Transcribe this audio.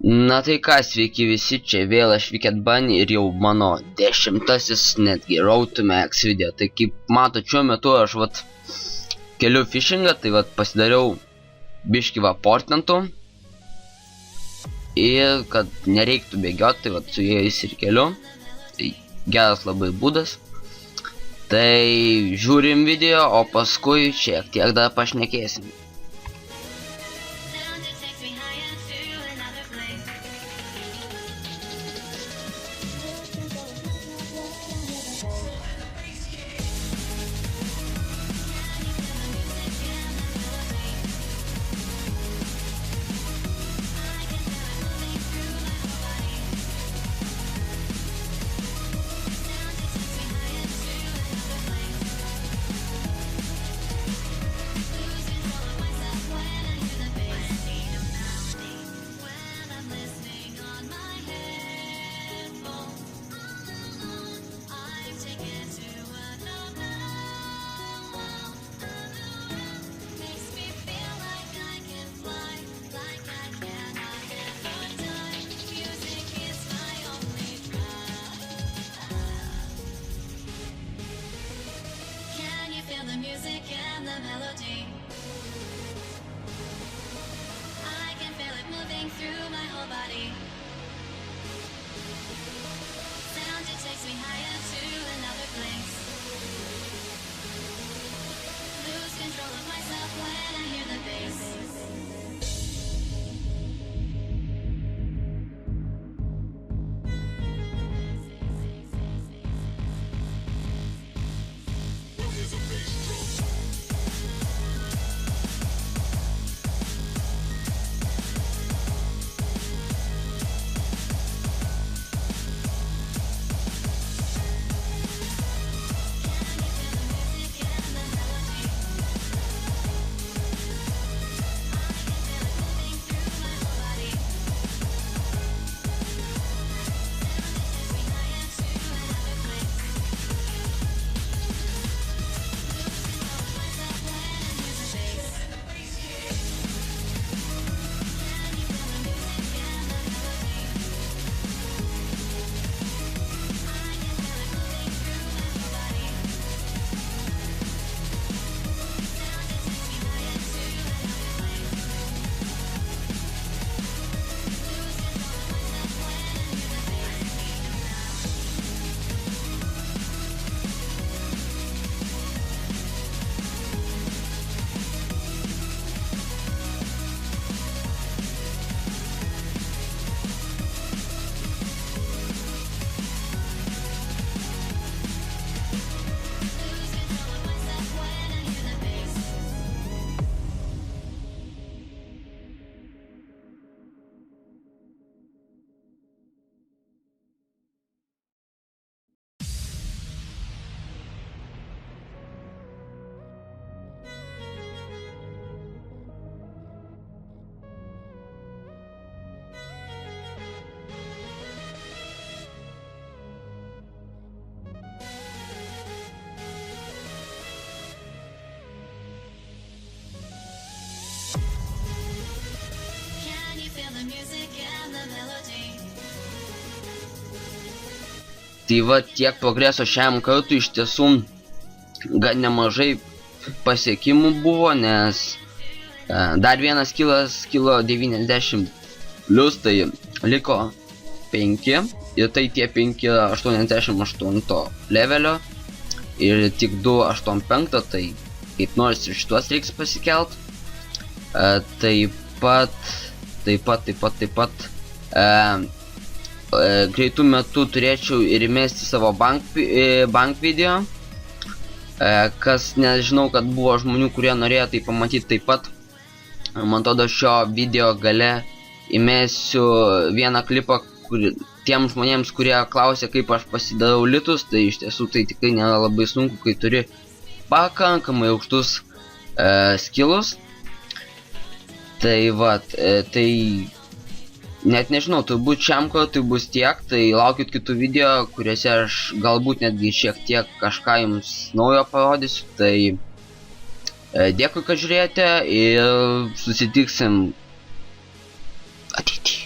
Na tai ką, sveiki visi, čia vėl aš Wicked Bunny ir jau mano 10-asis netgi Road to Max video. Tai kaip matot, šiuo metu aš keliu fishingą, tai pasidariau biškį portentų. Ir kad nereiktų bėgioti, tai su jais ir keliu. Tai geras labai būdas. Tai žiūrim video, o paskui šiek tiek dar pašnekėsim. The music and the melody, I can feel it moving through my whole body. Sound, it takes me higher to another place. Lose control of myself when I hear the bass. Tai tiek progreso šiam kartui, iš tiesų gan nemažai pasiekimų buvo, nes dar vienas kilas kilo 90 plius, tai liko 5 ir tai tie 5 88 levelio ir tik 2 85, tai kaip nors ir šituos reiks pasikelt. Taip pat greitų metų turėčiau ir įmesti savo bank video, kas nežinau, kad buvo žmonių, kurie norėjo tai pamatyti taip pat. Man atrodo, šio video gale įmesiu vieną klipą tiem žmonėms, kurie klausė, kaip aš pasidarau litus. Tai iš tiesų tai tikrai nėra labai sunku, kai turi pakankamai aukštus skillus. Tai net nežinau, turbūt šiam kartui bus tiek, tai laukit kitų video, kuriuose aš galbūt netgi šiek tiek kažką jums naujo parodysiu. Tai dėkui, kad žiūrėjote ir susitiksim ateityje.